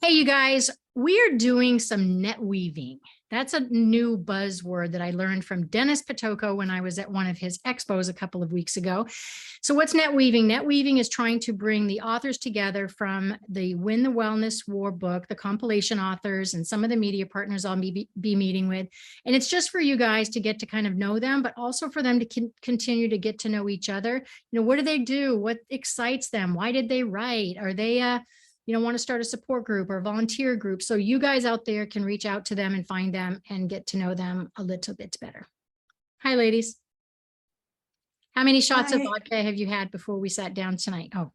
Hey, you guys, we're doing some net weaving. That's a new buzzword that I learned from Dennis Patoco when I was at one of his expos a couple of weeks ago. So what's net weaving? Net weaving is trying to bring the authors together from the Win the Wellness War book, the compilation authors, and some of the media partners I'll be meeting with. And it's just for you guys to get to kind of know them, but also for them to continue to get to know each other. You know, what do they do? What excites them? Why did they write? Are they want to start a support group or a volunteer group? So you guys out there can reach out to them and find them and get to know them a little bit better. Hi, ladies. How many shots of vodka have you had before we sat down tonight? Oh,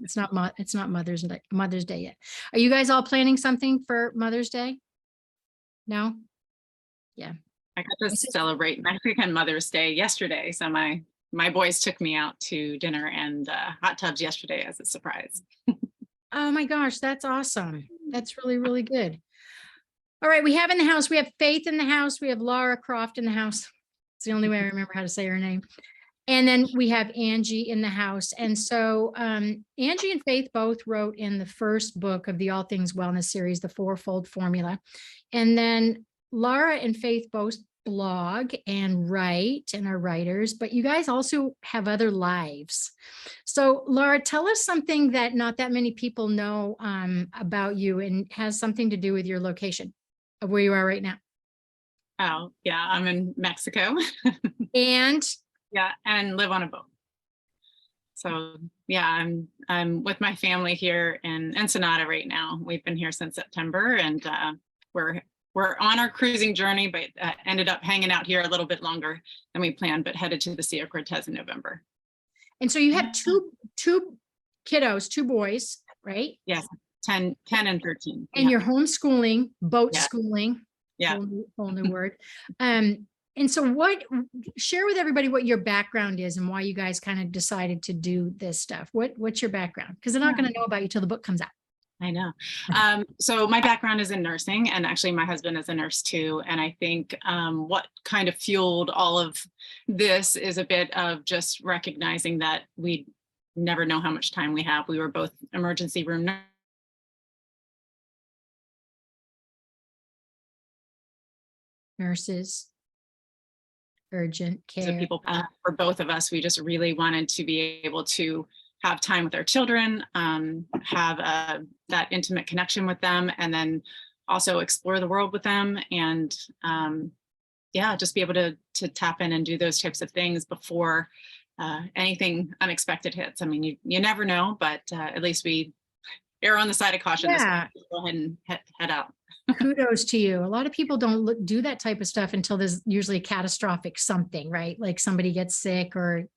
it's not Mother's Day yet. Are you guys all planning something for Mother's Day? No? Yeah. I got to celebrate Mexican Mother's Day yesterday. So my boys took me out to dinner and hot tubs yesterday as a surprise. Oh my gosh, that's awesome. That's really, really good. All right, we have in the house, we have Faith in the house. We have Lara Croft in the house. It's the only way I remember how to say her name. And then we have Angi in the house. And so Angi and Faith both wrote in the first book of the All Things Wellness series, The Fourfold Formula. And then Lara and Faith both blog and write and are writers, but you guys also have other lives. So Lara, tell us something that not that many people know about you and has something to do with your location of where you are right now. Oh yeah, I'm in Mexico. And yeah, and live on a boat. So yeah, I'm with my family here in Ensenada right now. We've been here since September, and we're on our cruising journey, but ended up hanging out here a little bit longer than we planned, but headed to the Sea of Cortez in November. And so you have two kiddos, two boys, right? Yes, 10 and 13. And you're homeschooling, boat Yeah. schooling. Yeah. Whole new word. And so share with everybody what your background is and why you guys kind of decided to do this stuff. What's your background? Because they're not going to know about you till the book comes out. I know. So my background is in nursing, and actually my husband is a nurse too. And I think what kind of fueled all of this is a bit of just recognizing that we never know how much time we have. We were both emergency room nurses, urgent care. So people, for both of us, we just really wanted to be able to have time with our children, have that intimate connection with them, and then also explore the world with them. And just be able to tap in and do those types of things before anything unexpected hits. I mean, you never know, but at least we err on the side of caution. Yeah. Go ahead and head out. Kudos to you. A lot of people don't do that type of stuff until there's usually a catastrophic something, right? Like somebody gets sick or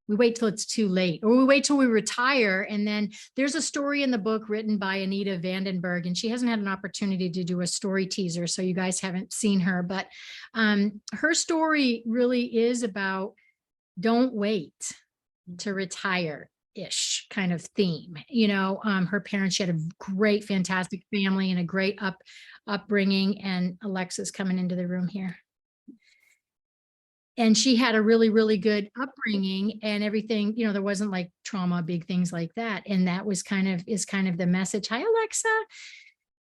we wait till it's too late, or we wait till we retire. And then there's a story in the book written by Anita Vandenberg, and she hasn't had an opportunity to do a story teaser, so you guys haven't seen her, but her story really is about don't wait to retire-ish kind of theme. Her parents, she had a great, fantastic family and a great upbringing, and Alexxa's coming into the room here. And she had a really, really good upbringing and everything, there wasn't like trauma, big things like that. And that was kind of the message. Hi, Alexxa.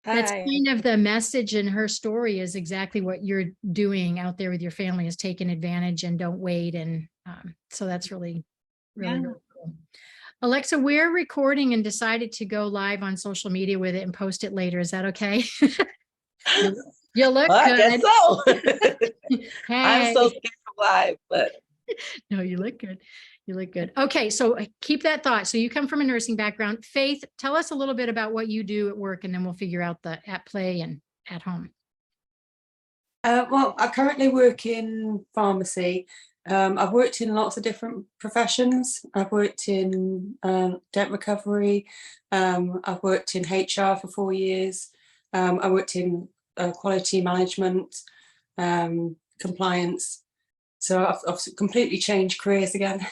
Hi. That's kind of the message in her story, is exactly what you're doing out there with your family, is taking advantage and don't wait. And so that's really, really, really cool. Alexxa, we're recording and decided to go live on social media with it and post it later. Is that okay? You look good. I guess so. Hey. I'm so scared of live, but no, you look good. You look good. Okay, so keep that thought. So you come from a nursing background. Faith, tell us a little bit about what you do at work, and then we'll figure out the at play and at home. Well, I currently work in pharmacy. I've worked in lots of different professions. I've worked in debt recovery. I've worked in HR for 4 years. I worked in quality management, compliance. So I've completely changed careers again.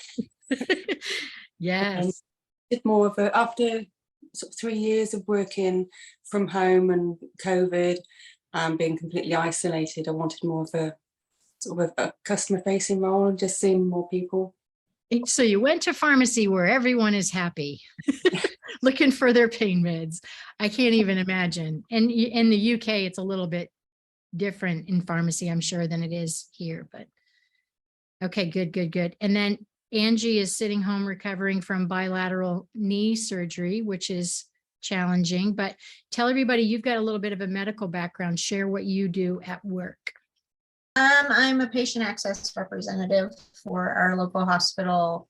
Yes. Did more of after sort of 3 years of working from home and COVID and being completely isolated, I wanted more of a sort of a customer facing role and just seeing more people. So you went to pharmacy where everyone is happy, looking for their pain meds. I can't even imagine. And in the UK, it's a little bit different in pharmacy, I'm sure, than it is here, but okay, good, good, good. And then Angi is sitting home recovering from bilateral knee surgery, which is challenging, but tell everybody you've got a little bit of a medical background. Share what you do at work. I'm a patient access representative for our local hospital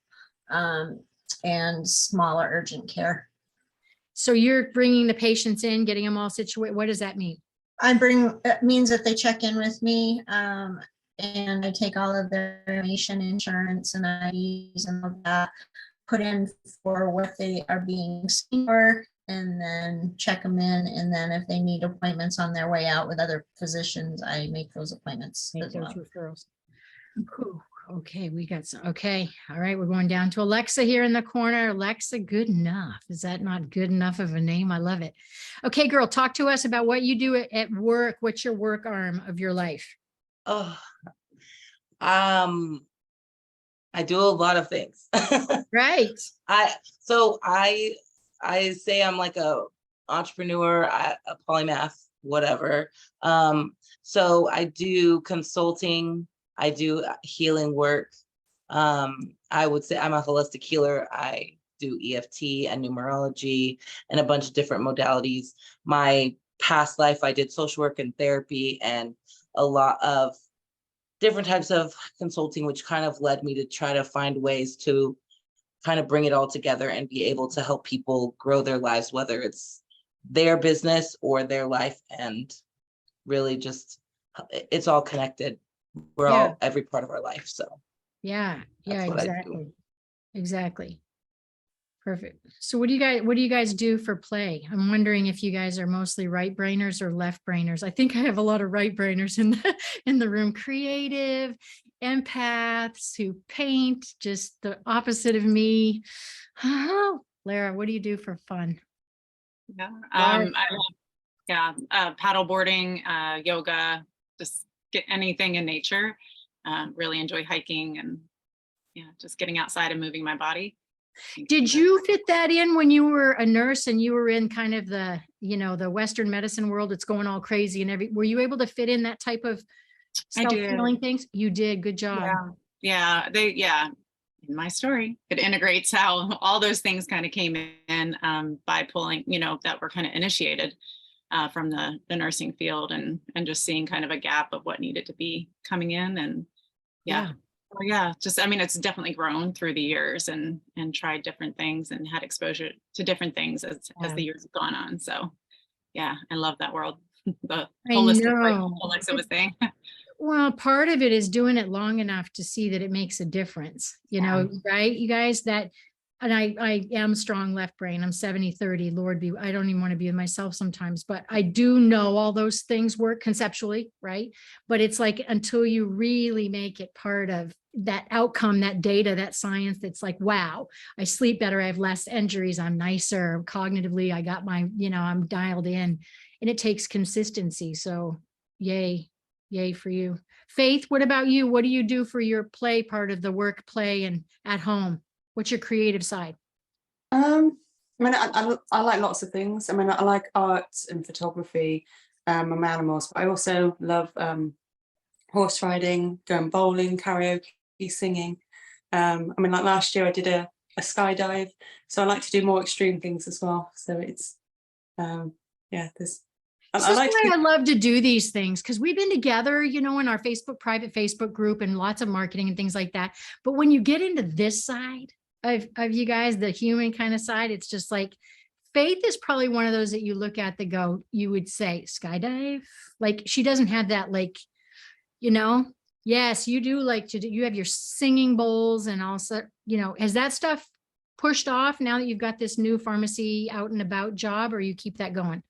and smaller urgent care. So you're bringing the patients in, getting them all situated. What does that mean? It means that they check in with me and I take all of their information, insurance and IDs and all that, put in for what they are being seen for, and then check them in. And then if they need appointments on their way out with other physicians, I make those appointments Make as those well. referrals. Cool. Okay, we got some. Okay, all right, we're going down to Alexxa here in the corner. Alexxa, Goodenough. Is that not good enough of a name? I love it. Okay, girl, talk to us about what you do at work. What's your work arm of your life? Oh, I do a lot of things. Right. I say I'm like a entrepreneur, a polymath, whatever. So I do consulting, I do healing work. I would say I'm a holistic healer. I do EFT and numerology and a bunch of different modalities. My past life, I did social work and therapy and a lot of different types of consulting, which kind of led me to try to find ways to kind of bring it all together and be able to help people grow their lives, whether it's their business or their life, and really just, it's all connected. We're all every part of our life. So yeah, that's what I do. exactly. Exactly. Perfect. So what do you guys do for play? I'm wondering if you guys are mostly right brainers or left brainers. I think I have a lot of right brainers in the room. Creative, empaths who paint, just the opposite of me. Lara, what do you do for fun? Yeah. Lara? Paddleboarding, yoga, just get anything in nature. Really enjoy hiking and just getting outside and moving my body. Did you fit that in when you were a nurse and you were in kind of the, the Western medicine world? It's going all crazy and were you able to fit in that type of self-healing things? You did. Good job. Yeah. In my story, it integrates how all those things kind of came in by pulling, that were kind of initiated from the nursing field and just seeing kind of a gap of what needed to be coming in. And it's definitely grown through the years and tried different things and had exposure to different things as the years have gone on. So I love that world. The holistic, like Alexxa was saying. Well, part of it is doing it long enough to see that it makes a difference, right? You guys, and I am strong left brain. I'm 70-30, Lord be, I don't even want to be with myself sometimes, but I do know all those things work conceptually, right? But it's like, until you really make it part of that outcome, that data, that science, that's like, wow, I sleep better. I have less injuries. I'm nicer cognitively. I got my, I'm dialed in, and it takes consistency. So yay for you. Faith, what about you? What do you do for your play part of the work, play, and at home? What's your creative side? I like lots of things. I like art and photography, and animals, but I also love horse riding, going bowling, karaoke, singing. Like last year I did a skydive, so I like to do more extreme things as well. So it's there's I love to do these things because we've been together, in our private Facebook group and lots of marketing and things like that. But when you get into this side of you guys, the human kind of side, it's just like, Faith is probably one of those that you look at you would say skydive. Like, she doesn't have that, like, yes, you do like to do, you have your singing bowls and also, has that stuff pushed off now that you've got this new pharmacy out and about job, or you keep that going?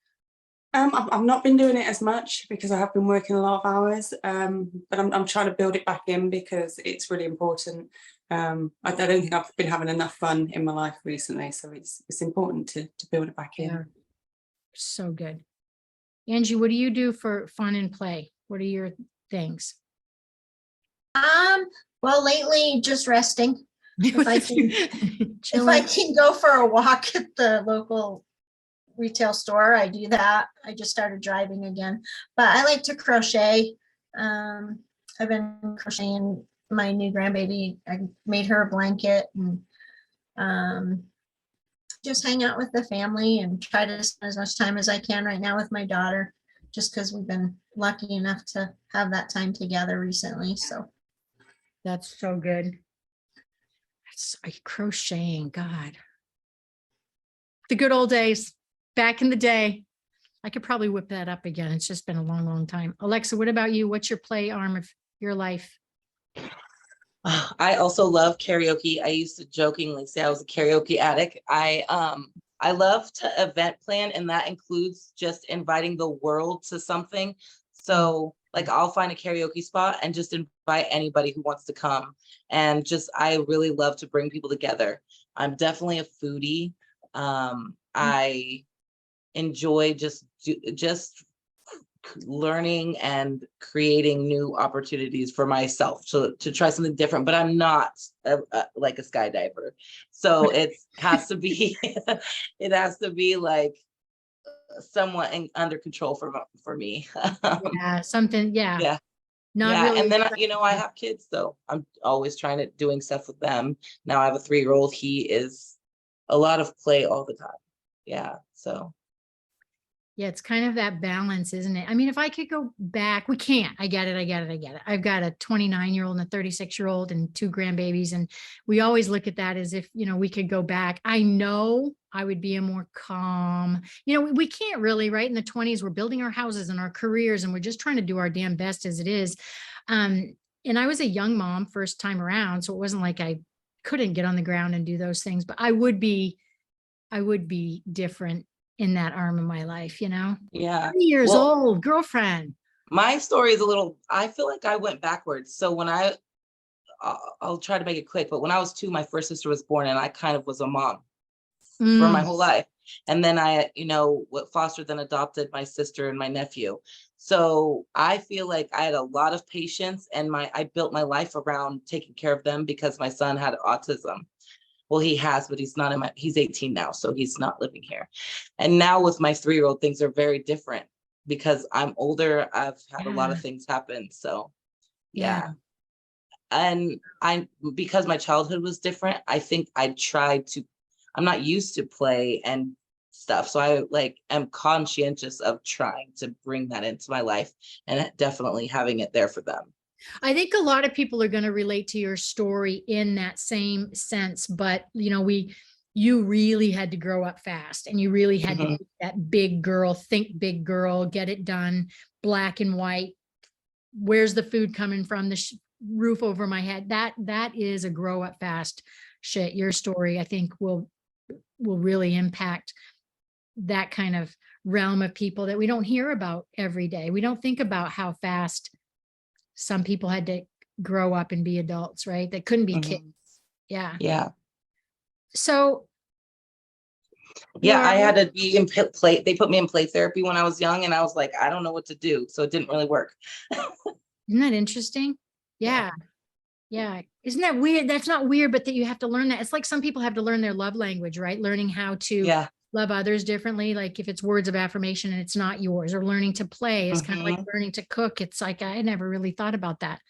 I've not been doing it as much because I have been working a lot of hours, but I'm trying to build it back in because it's really important. I don't think I've been having enough fun in my life recently, so it's important to build it back in. Yeah. So good. Angi, what do you do for fun and play? What are your things? Well, lately just resting. If I can, if Chilling. I can go for a walk at the local retail store, I do that. I just started driving again, but I like to crochet. I've been crocheting my new grandbaby. I made her a blanket and just hang out with the family and try to spend as much time as I can right now with my daughter, just because we've been lucky enough to have that time together recently. So That's so good. Crocheting, God. The good old days, back in the day. I could probably whip that up again. It's just been a long, long time. Alexxa, what about you? What's your play arm of your life? I also love karaoke. I used to jokingly say I was a karaoke addict. I love to event plan, and that includes just inviting the world to something. So like I'll find a karaoke spot and just invite anybody who wants to come. And just I really love to bring people together. I'm definitely a foodie. I enjoy just learning and creating new opportunities for myself to try something different, but I'm not like a skydiver. So it has to be, it has to be like somewhat under control for me. Yeah, something, yeah. Yeah. Not Yeah. really. And then, I have kids, so I'm always doing stuff with them. Now I have a 3-year-old. He is a lot of play all the time. Yeah. So. Yeah, it's kind of that balance, isn't it? I mean, if I could go back, we can't. I get it. I've got a 29-year-old and a 36-year-old and 2 grandbabies. And we always look at that as if, we could go back. I know I would be a more calm, we can't really, right? In the 20s, we're building our houses and our careers, and we're just trying to do our damn best as it is. And I was a young mom first time around. So it wasn't like I couldn't get on the ground and do those things, but I would be different in that arm of my life, Yeah. 30 years Well, old, girlfriend. my story is I feel like I went backwards. So when I'll try to make it quick, but when I was 2, my first sister was born, and I kind of was a mom for my whole life. And then I, fostered and adopted my sister and my nephew. So I feel like I had a lot of patience, and I built my life around taking care of them because my son had autism. Well, he has, but he's not he's 18 now, so he's not living here. And now with my 3-year-old, things are very different because I'm older. I've had a lot of things happen. So yeah. And because my childhood was different, I think I'm not used to play and stuff. So I am conscientious of trying to bring that into my life and definitely having it there for them. I think a lot of people are going to relate to your story in that same sense, but you really had to grow up fast, and you really had to be that big girl, think big girl, get it done, black and white. Where's the food coming from? The roof over my head. That is a grow up fast shit. Your story, I think, will really impact that kind of realm of people that we don't hear about every day. We don't think about how fast some people had to grow up and be adults, right? They couldn't be kids. Yeah. Yeah. So. Yeah, I had to be in play. They put me in play therapy when I was young, and I was like, I don't know what to do. So it didn't really work. Isn't that interesting? Yeah. Yeah. Isn't that weird? That's not weird, but that you have to learn that. It's like some people have to learn their love language, right? Learning how to love others differently. Like if it's words of affirmation and it's not yours, or learning to play is kind of like learning to cook. It's like, I never really thought about that.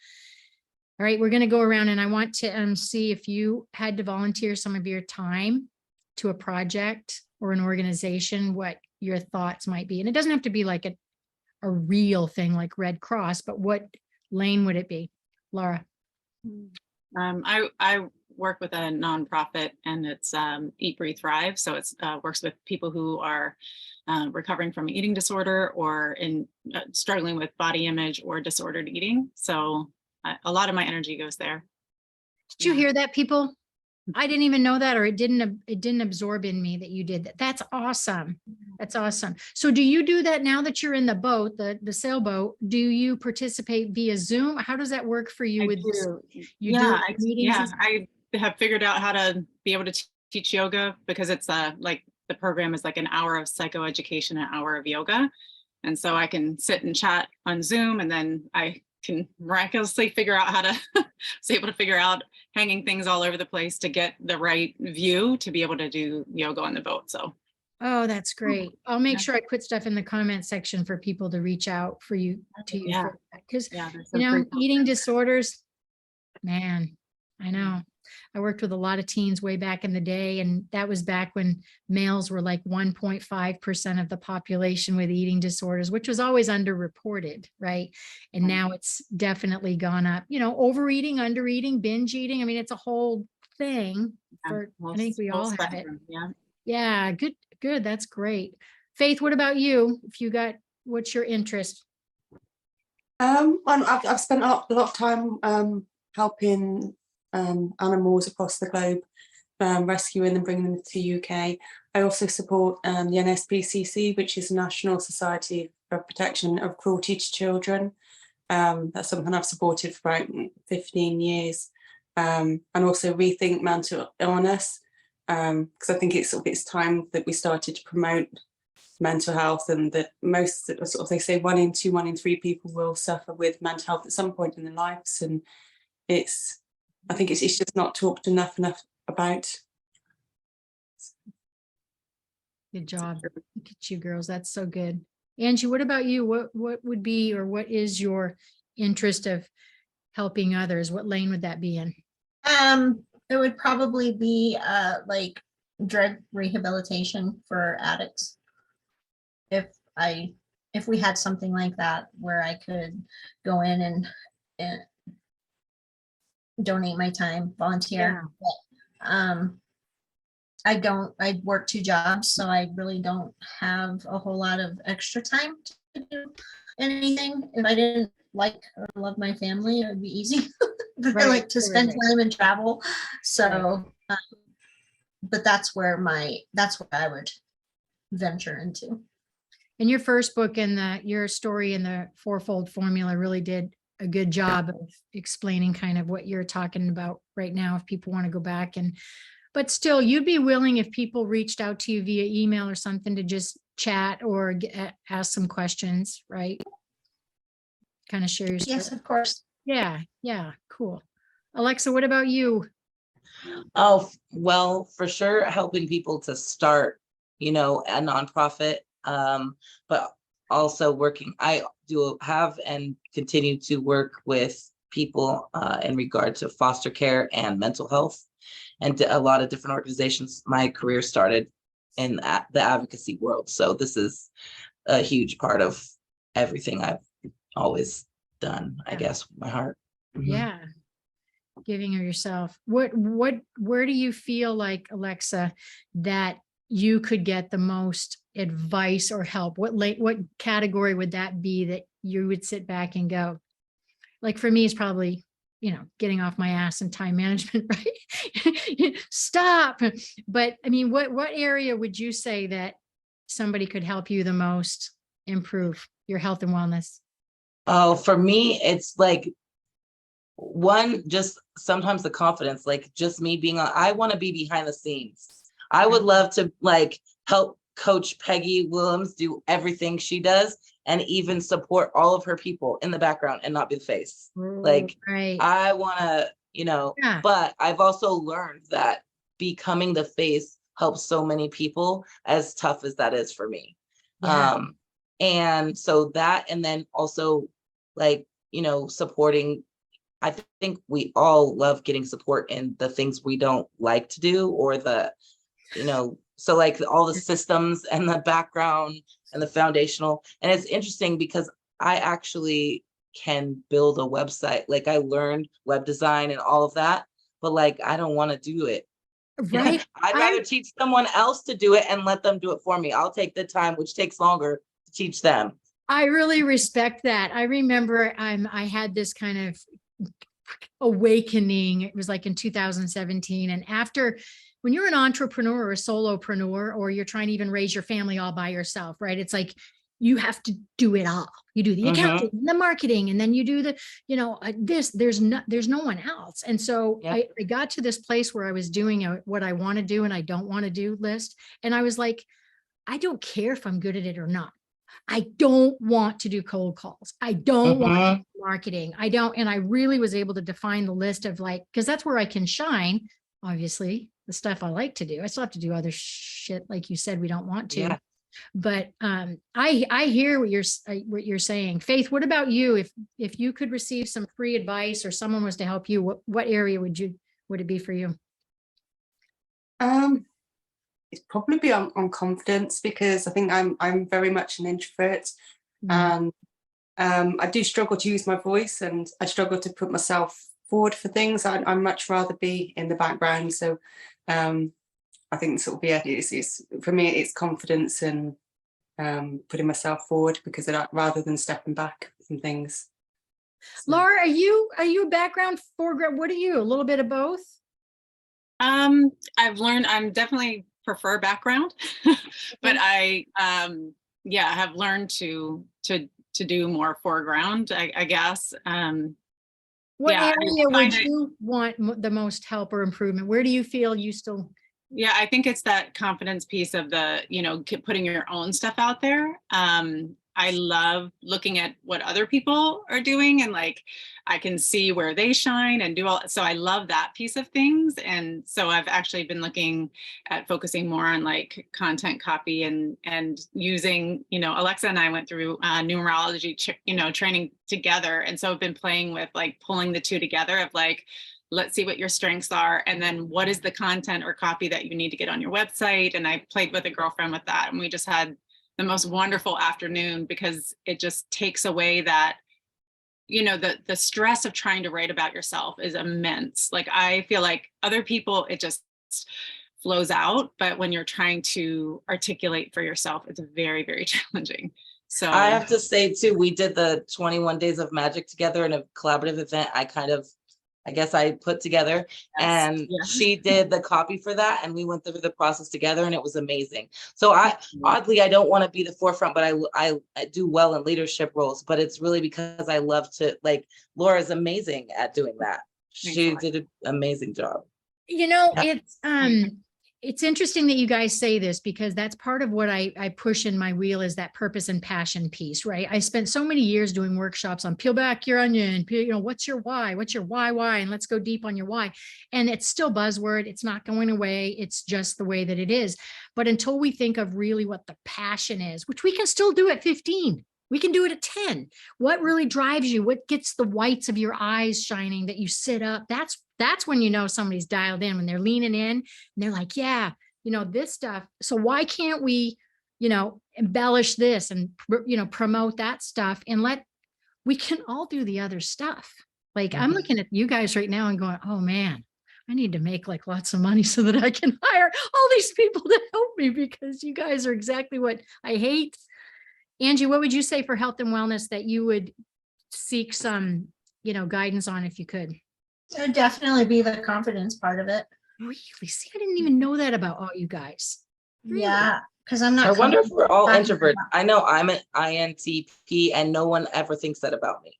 All right. We're going to go around, and I want to see if you had to volunteer some of your time to a project or an organization, what your thoughts might be. And it doesn't have to be like a real thing like Red Cross, but what lane would it be? Lara. I work with a nonprofit, and it's Eat, Breathe, Thrive. So it's works with people who are recovering from eating disorder or struggling with body image or disordered eating. So a lot of my energy goes there. Did you hear that, people? I didn't even know that, or it didn't absorb in me that you did that. That's awesome. That's awesome. So do you do that now that you're in the boat, the sailboat? Do you participate via Zoom? How does that work for you? I have figured out how to be able to teach yoga, because it's like the program is like an hour of psychoeducation, an hour of yoga. And so I can sit and chat on Zoom, and then I can miraculously figure out how to was able to figure out hanging things all over the place to get the right view to be able to do yoga on the boat. So Oh, that's great. I'll make Yeah. sure I put stuff in the comment section for people to reach out for you to you. Yeah. Because, yeah, there's you some know, great eating programs. disorders, man, I know. I worked with a lot of teens way back in the day, and that was back when males were like 1.5% of the population with eating disorders, which was always underreported, right? And Right. now it's definitely gone up, you know, overeating, undereating, binge eating. I mean, it's a whole thing Yeah, for, whole I think we whole all have it. spectrum, Yeah. Yeah, good, good. That's great. Faith, what about you? If you got, what's your interest? And I've spent a lot of time helping animals across the globe, rescuing them, bringing them to the UK. I also support the NSPCC, which is the National Society for Protection of Cruelty to Children. That's something I've supported for about 15 years. And also Rethink Mental Illness, because I think it's time that we started to promote mental health, and that most sort of, they say 1 in 2, 1 in 3 people will suffer with mental health at some point in their lives, and I think it's just not talked enough about. Good job. Look at you girls. That's so good. Angie, what about you? What would be, or what is your interest of helping others? What lane would that be in? It would probably be like drug rehabilitation for addicts. If we had something like that where I could go in and donate my time, volunteer. But, I work 2 jobs, so I really don't have a whole lot of extra time to do anything. If I didn't like or love my family, it would be easy. But I like to spend time and travel. So, but that's where I would venture into. And your first book and your story in the fourfold formula really did a good job of explaining kind of what you're talking about right now, if people want to go back. But still, you'd be willing, if people reached out to you via email or something, to just chat or ask some questions, right? Kind of share your story. Yes, of course. Yeah, cool. Alexxa, what about you? Oh, well, for sure, helping people to start, a nonprofit, but also working. I do have and continue to work with people in regard to foster care and mental health, and a lot of different organizations. My career started in the advocacy world, so this is a huge part of everything I've always done, I guess, with my heart. Mhm. Yeah. Giving of yourself. Where do you feel like, Alexxa, that you could get the most advice or help? What category would that be that you would sit back and go, like, for me, it's probably, getting off my ass and time management, right? Stop. But I mean, what area would you say that somebody could help you the most improve your health and wellness? Oh, for me, it's like, one, just sometimes the confidence, like just me being I want to be behind the scenes. I would love to help coach Peggy Williams do everything she does, and even support all of her people in the background and not be the face. Like, right. I want to, but I've also learned that becoming the face helps so many people, as tough as that is for me. Yeah. And so that, and then also supporting. I think we all love getting support in the things we don't like to do, or so like all the systems and the background and the foundational. And it's interesting because I actually can build a website. Like, I learned web design and all of that, but like, I don't want to do it. Right. I'd rather teach someone else to do it and let them do it for me. I'll take the time, which takes longer, to teach them. I really respect that. I remember I had this kind of awakening. It was like in 2017. And when you're an entrepreneur or a solopreneur, or you're trying to even raise your family all by yourself, right? It's like, you have to do it all. You do the accounting, the marketing, and then you do the, there's no one else. And so I got to this place where I was doing what I want to do and I don't want to do list. And I was like, I don't care if I'm good at it or not. I don't want to do cold calls. I don't want to Mhm. do marketing. I don't. And I really was able to define the list of like, because that's where I can shine. Obviously, the stuff I like to do. I still have to do other shit, like you said, we don't want to. Yeah. But I hear what you're saying. Faith, what about you? If you could receive some free advice or someone was to help you, what area would it be for you? It's probably be on confidence, because I think I'm very much an introvert, Mm. and I do struggle to use my voice, and I struggle to put myself forward for things. I'd much rather be in the background. So I think sort of, yeah, it's for me, it's confidence and putting myself forward, because rather than stepping back from things. So, Lara, are you a background, foreground? What are you? A little bit of both? I've learned I'm definitely prefer background, but I yeah, have learned to do more foreground, I guess. What Yeah, I area find would it, you want the most help or improvement? Where do you feel you still? yeah, I think it's that confidence piece of the, putting your own stuff out there. I love looking at what other people are doing, and like I can see where they shine and do all. So I love that piece of things. And so I've actually been looking at focusing more on like content copy and using, Alexxa and I went through numerology, training together. And so I've been playing with like pulling the two together of like, let's see what your strengths are, and then what is the content or copy that you need to get on your website. And I played with a girlfriend with that, and we just had the most wonderful afternoon, because it just takes away that, the stress of trying to write about yourself is immense. Like I feel like other people, it just flows out, but when you're trying to articulate for yourself, it's very, very challenging. So I have to say too, we did the 21 Days of Magic together in a collaborative event. I guess I put together, yes, and yes. she did the copy for that, and we went through the process together, and it was amazing. So oddly, I don't want to be the forefront, but I do well in leadership roles, but it's really because I love to, like, Laura's amazing at doing that. She did an amazing job. Yeah. It's interesting that you guys say this, because that's part of what I push in my wheel, is that purpose and passion piece, right? I spent so many years doing workshops on peel back your onion, what's your why? What's your why? And let's go deep on your why. And it's still buzzword. It's not going away. It's just the way that it is. But until we think of really what the passion is, which we can still do at 15, we can do it at 10. What really drives you? What gets the whites of your eyes shining that you sit up? That's when you know somebody's dialed in, when they're leaning in and they're like, yeah, this stuff. So why can't we, embellish this and, promote that stuff, and we can all do the other stuff. Like I'm looking at you guys right now and going, oh man, I need to make like lots of money so that I can hire all these people to help me, because you guys are exactly what I hate. Angi, what would you say for health and wellness that you would seek some, guidance on if you could? It would definitely be the confidence part of it. Really? See, I didn't even know that about all you guys. Really? Yeah, because I'm not. I wonder if we're all comfortable introverts. I know I'm an INTP, and no one ever thinks that about me.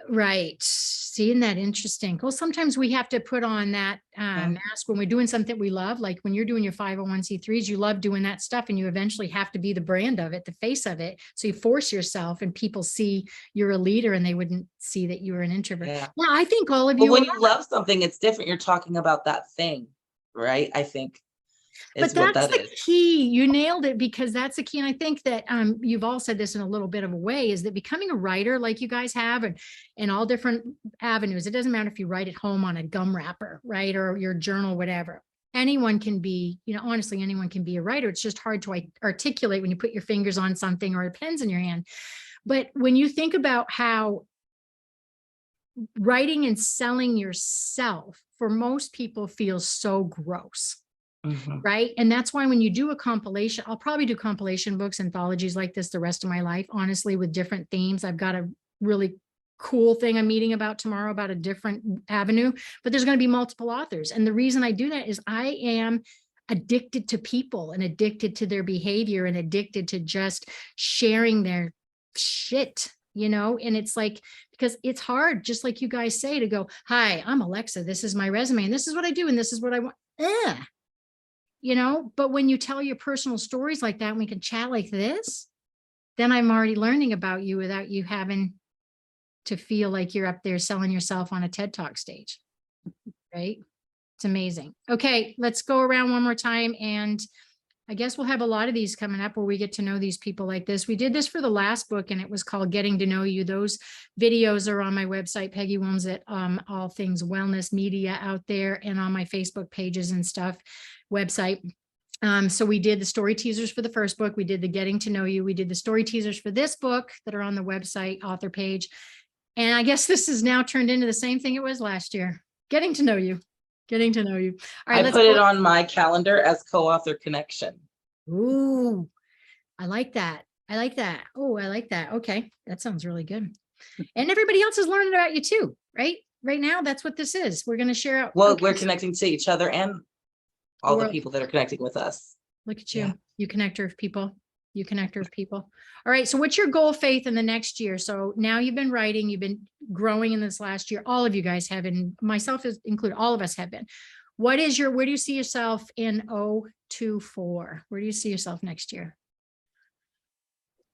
Right. Seeing that interesting. Well, sometimes we have to put on that mask when we're doing something we love, like when you're doing your 501c3s, you love doing that stuff, and you eventually have to be the brand of it, the face of it. So you force yourself, and people see you're a leader, and they wouldn't see that you were an introvert. Yeah. Well, I think all of But you when are. you love something, it's different. You're talking about that thing, right? I think. But that's the key. You nailed it, because that's the key. And I think that you've all said this in a little bit of a way, is that becoming a writer like you guys have, and all different avenues. It doesn't matter if you write at home on a gum wrapper, right? Or your journal, whatever. Anyone can be, honestly, anyone can be a writer. It's just hard to articulate when you put your fingers on something or a pen's in your hand. But when you think about how writing and selling yourself for most people feels so gross. Right. And that's why when you do a compilation, I'll probably do compilation books, anthologies like this the rest of my life, honestly, with different themes. I've got a really cool thing I'm meeting about tomorrow about a different avenue, but there's going to be multiple authors. And the reason I do that is I am addicted to people, and addicted to their behavior, and addicted to just sharing their shit, and it's like, because it's hard, just like you guys say, to go, hi, I'm Alexxa, this is my resume, and this is what I do, and this is what I want. But when you tell your personal stories like that, and we can chat like this, then I'm already learning about you without you having to feel like you're up there selling yourself on a TED Talk stage, right? It's amazing. Okay, let's go around one more time. And I guess we'll have a lot of these coming up where we get to know these people like this. We did this for the last book and it was called Getting to Know You. Those videos are on my website, Peggy Wilmsett, all things wellness media out there, and on my Facebook pages and stuff website. So we did the story teasers for the first book. We did the Getting to Know You. We did the story teasers for this book that are on the website author page. And I guess this is now turned into the same thing it was last year. Getting to know you. Getting to know you. All right, I put it on my calendar as co-author connection. Ooh, I like that. I like that. Oh, I like that. Okay, that sounds really good. And everybody else is learning about you too, right? Right now, that's what this is. We're going to share out. Well, Okay, we're connecting to each other and all the World. people that are connecting with us. Look at you. Yeah. You connector of people. You connector of people. All right. So what's your goal, Faith, in the next year? So now you've been writing, you've been growing in this last year. All of you guys have been, myself is included, all of us have been. What is your, where do you see yourself in 2024? Where do you see yourself next year?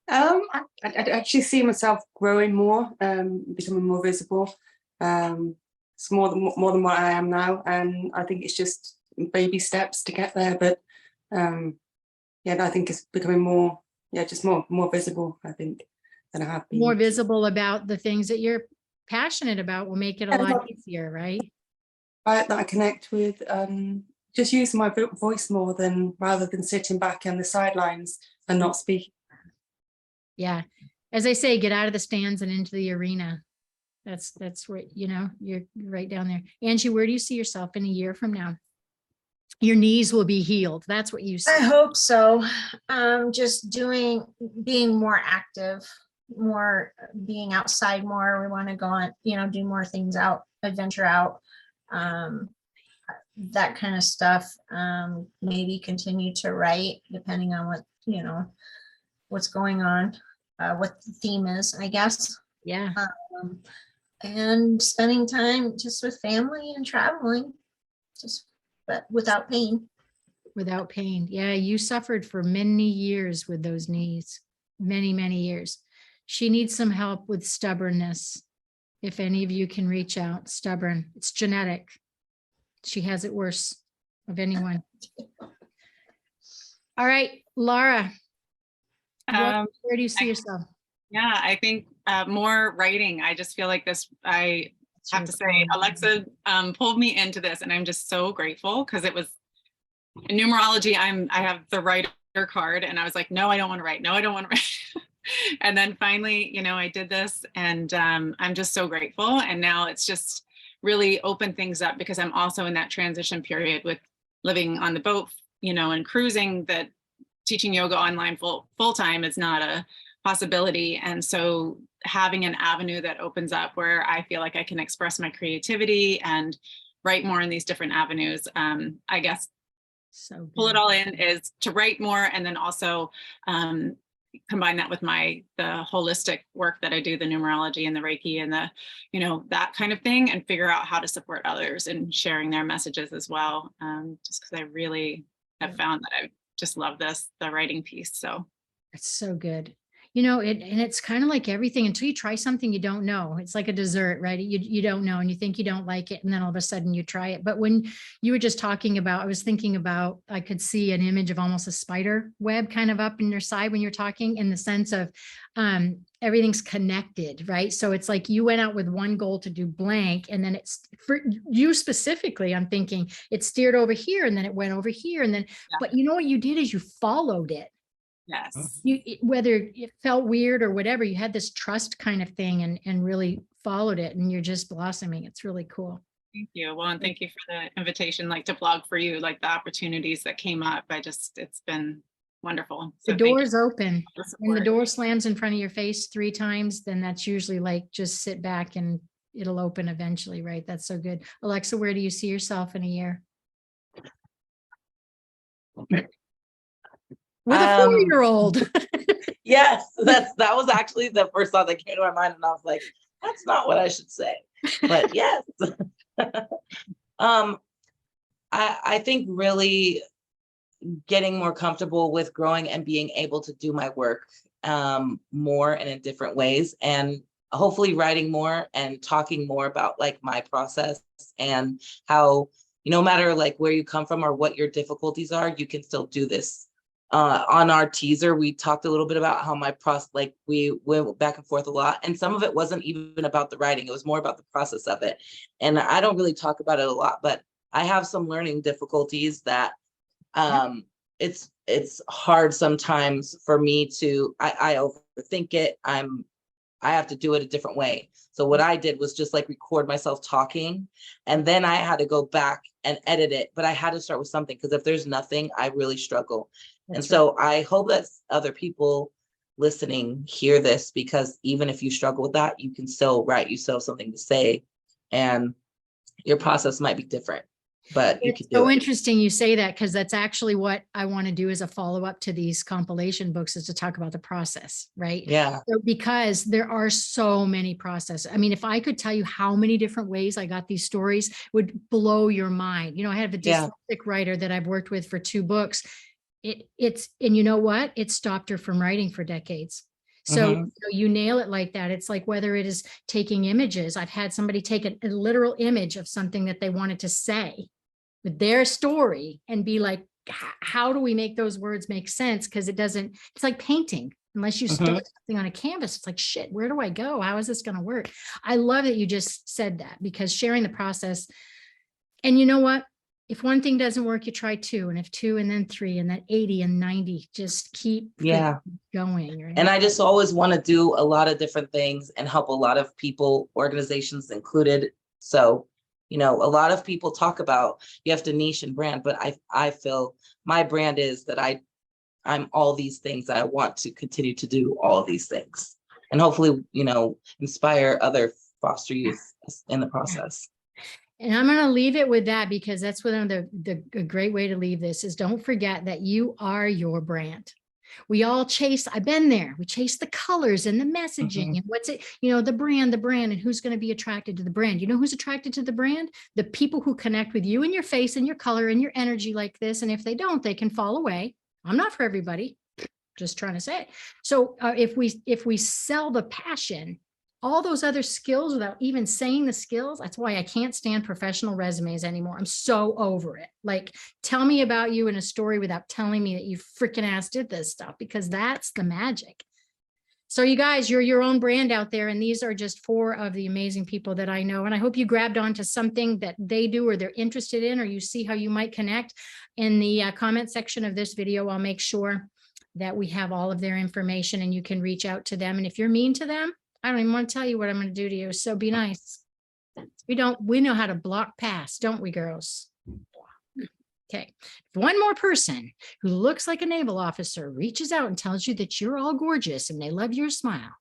I actually see myself growing more, becoming more visible. It's more than what I am now, and I think it's just baby steps to get there. But yeah, I think it's becoming more, just more visible, I think, than I have been. More visible about the things that you're passionate about will make it a lot easier, right? That I connect with, just using my voice more rather than sitting back on the sidelines and not speaking. Yeah. As I say, get out of the stands and into the arena. That's where, you're right down there. Angie, where do you see yourself in a year from now? Your knees will be healed. That's what you I say. hope so. Just being more active, more being outside more. We want to go on, do more things out, adventure out, that kind of stuff. Maybe continue to write depending on what, what's going on, what the theme is, I guess. Yeah. And spending time just with family and traveling, but without pain. Without pain. Yeah, you suffered for many years with those knees. Many, many years. She needs some help with stubbornness. If any of you can reach out, stubborn. It's genetic. She has it worse of anyone. All right, Lara. Where do you see yourself? Yeah, I think more writing. I just feel like this, I have to say, Alexxa pulled me into this, and I'm just so grateful because it was in numerology. I have the writer card, and I was like, no, I don't want to write. No, I don't want to write. And then finally, I did this, and I'm just so grateful. And now it's just really opened things up because I'm also in that transition period with living on the boat, and cruising, that teaching yoga online full time is not a possibility. And so having an avenue that opens up where I feel like I can express my creativity and write more in these different avenues, I guess, so pull it all in is to write more, and then also combine that with the holistic work that I do, the numerology and the Reiki and the, that kind of thing, and figure out how to support others and sharing their messages as well. Just because I really have found that I just love the writing piece. So it's so good. And it's kind of like everything, until you try something you don't know. It's like a dessert, right? You don't know, and you think you don't like it, and then all of a sudden you try it. But when you were just talking about, I was thinking about, I could see an image of almost a spider web kind of up in your side when you're talking, in the sense of everything's connected, right? So it's like you went out with one goal to do blank, and then it's for you specifically, I'm thinking it steered over here, and then it went over here, and then, but what you did is you followed it. Yes. Whether it felt weird or whatever, you had this trust kind of thing and really followed it, and you're just blossoming. It's really cool. Thank you. Well, and thank you for the invitation, to blog for you, the opportunities that came up. It's been wonderful. So the door's open. When the door slams in front of your face 3 times, then that's usually just sit back and it'll open eventually, right? That's so good. Alexxa, where do you see yourself in a year? With a 4-year-old. Yes, that was actually the first thought that came to my mind, and I was like, that's not what I should say. But yes. I think really getting more comfortable with growing and being able to do my work more and in different ways, and hopefully writing more and talking more about like my process and how, no matter like where you come from or what your difficulties are, you can still do this. On our teaser, we talked a little bit about how my process, like we went back and forth a lot, and some of it wasn't even about the writing, it was more about the process of it. And I don't really talk about it a lot, but I have some learning difficulties that it's hard sometimes for me to, I overthink it. I have to do it a different way. So what I did was just like record myself talking, and then I had to go back and edit it, but I had to start with something, because if there's nothing, I really struggle. And so I hope that other people listening hear this, because even if you struggle with that, you can still write, you still have something to say, and your process might be different, but you can do So it. interesting you say that, because that's actually what I want to do as a follow-up to these compilation books, is to talk about the process, right? Yeah. So, because there are so many processes. I mean, if I could tell you how many different ways I got these stories, it would blow your mind. You know, I have a dyslexic writer that I've worked with for 2 books. And you know what? It stopped her from writing for decades. So you nail it like that. It's like, whether it is taking images, I've had somebody take a literal image of something that they wanted to say with their story and be like, how do we make those words make sense? Because it's like painting. Unless you start something on a canvas, it's like, shit, where do I go? How is this going to work? I love that you just said that, because sharing the process. And you know what? If one thing doesn't work, you try 2, and if 2, and then 3, and then 80 and 90, just keep going. Right? And I just always want to do a lot of different things and help a lot of people, organizations included. So, you know, a lot of people talk about you have to niche and brand, but I feel my brand is that I'm all these things. I want to continue to do all of these things, and hopefully, you know, inspire other foster youth in the process. And I'm going to leave it with that, because that's one of the great way to leave this is, don't forget that you are your brand. We all chase, I've been there. We chase the colors and the messaging and what's it, you know, the brand, and who's going to be attracted to the brand. You know, who's attracted to the brand? The people who connect with you and your face and your color and your energy like this. And if they don't, they can fall away. I'm not for everybody. Just trying to say it. So if we sell the passion, all those other skills without even saying the skills, that's why I can't stand professional resumes anymore. I'm so over it. Like, tell me about you in a story without telling me that you freaking ass did this stuff, because that's the magic. So you guys, you're your own brand out there. And these are just 4 of the amazing people that I know. And I hope you grabbed onto something that they do or they're interested in, or you see how you might connect. In the comment section of this video, I'll make sure that we have all of their information and you can reach out to them. And if you're mean to them, I don't even want to tell you what I'm going to do to you. So be nice. We know how to block past, don't we, girls? Okay. If one more person who looks like a naval officer reaches out and tells you that you're all gorgeous and they love your smile,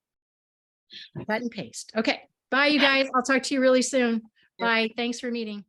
cut and paste. Okay. Bye, you guys. I'll talk to you really soon. Bye. Thanks for meeting.